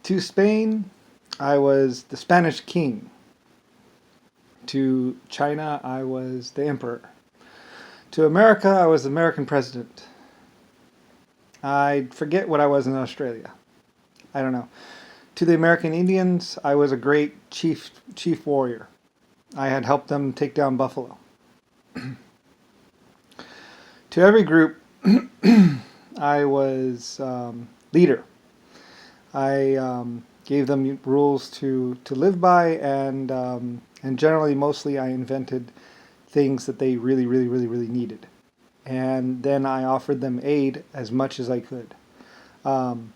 To Spain, I was the Spanish king. To China, I was the emperor. To America, I was the American president. I forget what I was in Australia. I don't know. To the American Indians, I was a great chief warrior. I had helped them take down buffalo. To every group, I was leader. I gave them rules to live by, and generally, mostly, I invented things that they really needed, and then I offered them aid as much as I could. Um,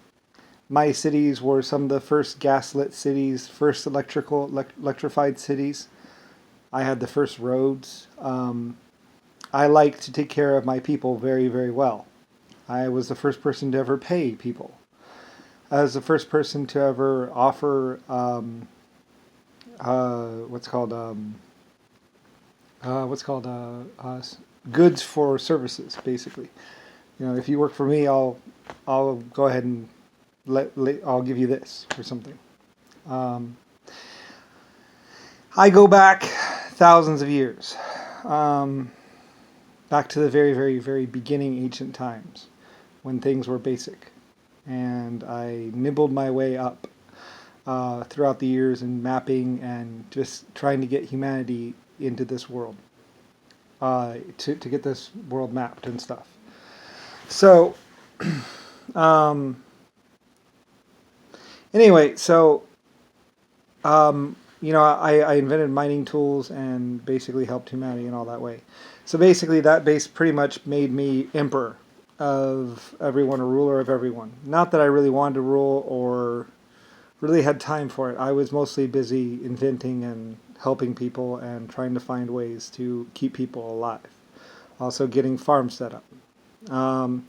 my cities were some of the first gaslit cities, first electrified cities. I had the first roads. I like to take care of my people very well. I was the first person to ever pay people. I was the first person to ever offer what's called what's called goods for services. Basically, if you work for me, I'll go ahead and I'll give you this or something. Um, I go back thousands of years, um, back to the very beginning ancient times when things were basic, and I nibbled my way up throughout the years in mapping and just trying to get humanity into this world, to get this world mapped and stuff. So, um, anyway, so I invented mining tools and basically helped humanity in all that way. So basically, that base pretty much made me emperor of everyone, a ruler of everyone. Not that I really wanted to rule or really had time for it. I was mostly busy inventing and helping people and trying to find ways to keep people alive. Also, getting farms set up. Um,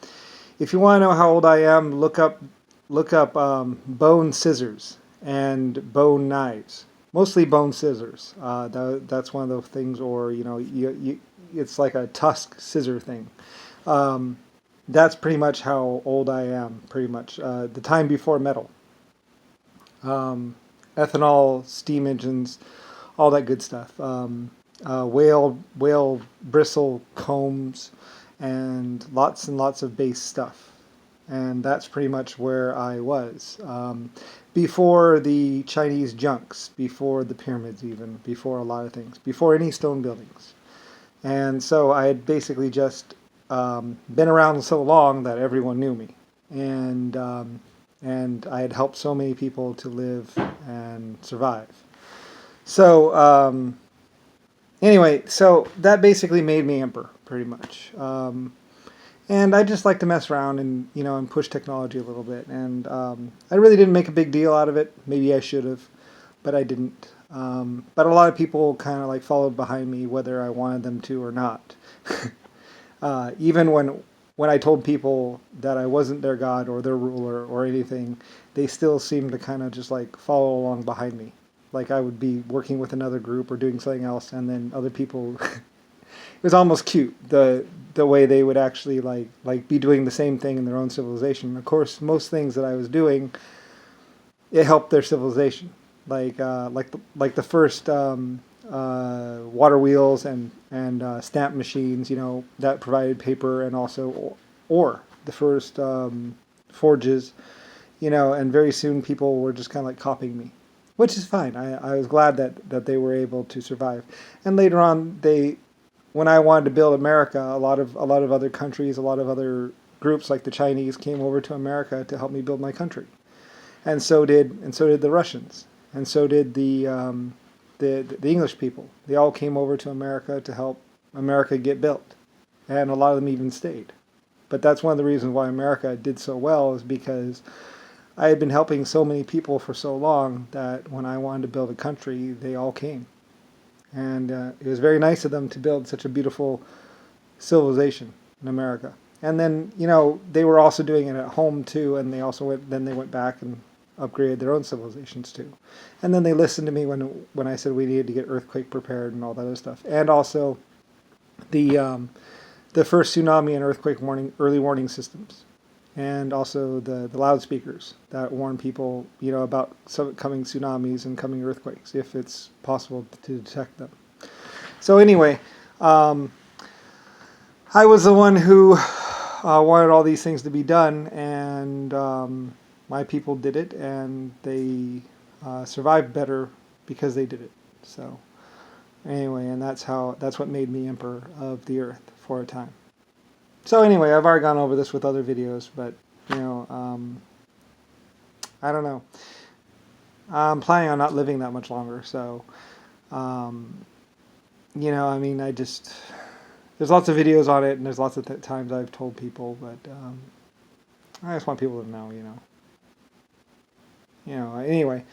if you want to know how old I am, look up bone scissors and bone knives. Mostly bone scissors. That's one of those things, or it's like a tusk scissor thing. Um, that's pretty much how old I am. Pretty much the time before metal, um, ethanol, steam engines, all that good stuff. Whale bristle combs, and lots of base stuff. And that's pretty much where I was. Before the Chinese junks, before the pyramids, even before a lot of things, before any stone buildings. And so I had basically just been around so long that everyone knew me, and and I had helped so many people to live and survive. So anyway, so that basically made me emperor, pretty much. And I just like to mess around and and push technology a little bit. And I really didn't make a big deal out of it. Maybe I should have, but I didn't. But a lot of people kind of like followed behind me, whether I wanted them to or not. Even when I told people that I wasn't their god or their ruler or anything, they still seemed to kind of just like follow along behind me. Like I would be working with another group or doing something else, and then other people. It was almost cute the way they would actually like be doing the same thing in their own civilization. Of course, most things that I was doing, it helped their civilization. Like the first water wheels and stamp machines, that provided paper and also ore. The first forges, and very soon people were just kind of like copying me, which is fine. I was glad that they were able to survive. And later on, when I wanted to build America, a lot of other countries, a lot of other groups like the Chinese came over to America to help me build my country, and so did the Russians, and so did the English people. They all came over to America to help America get built, and a lot of them even stayed. But that's one of the reasons why America did so well is because I had been helping so many people for so long that when I wanted to build a country, they all came. And it was very nice of them to build such a beautiful civilization in America. And then they were also doing it at home too, and they went back and upgraded their own civilizations too. And then they listened to me when I said we needed to get earthquake prepared and all that other stuff. And also the the first tsunami and earthquake early warning systems. and also the loudspeakers that warn people, about some coming tsunamis and coming earthquakes, if it's possible to detect them. So anyway, I was the one who wanted all these things to be done, and my people did it, and they survived better because they did it. So anyway, and that's what made me emperor of the earth for a time. So anyway, I've already gone over this with other videos, but I don't know. I'm planning on not living that much longer, so I mean, there's lots of videos on it, and there's lots of times I've told people, but I just want people to know, anyway.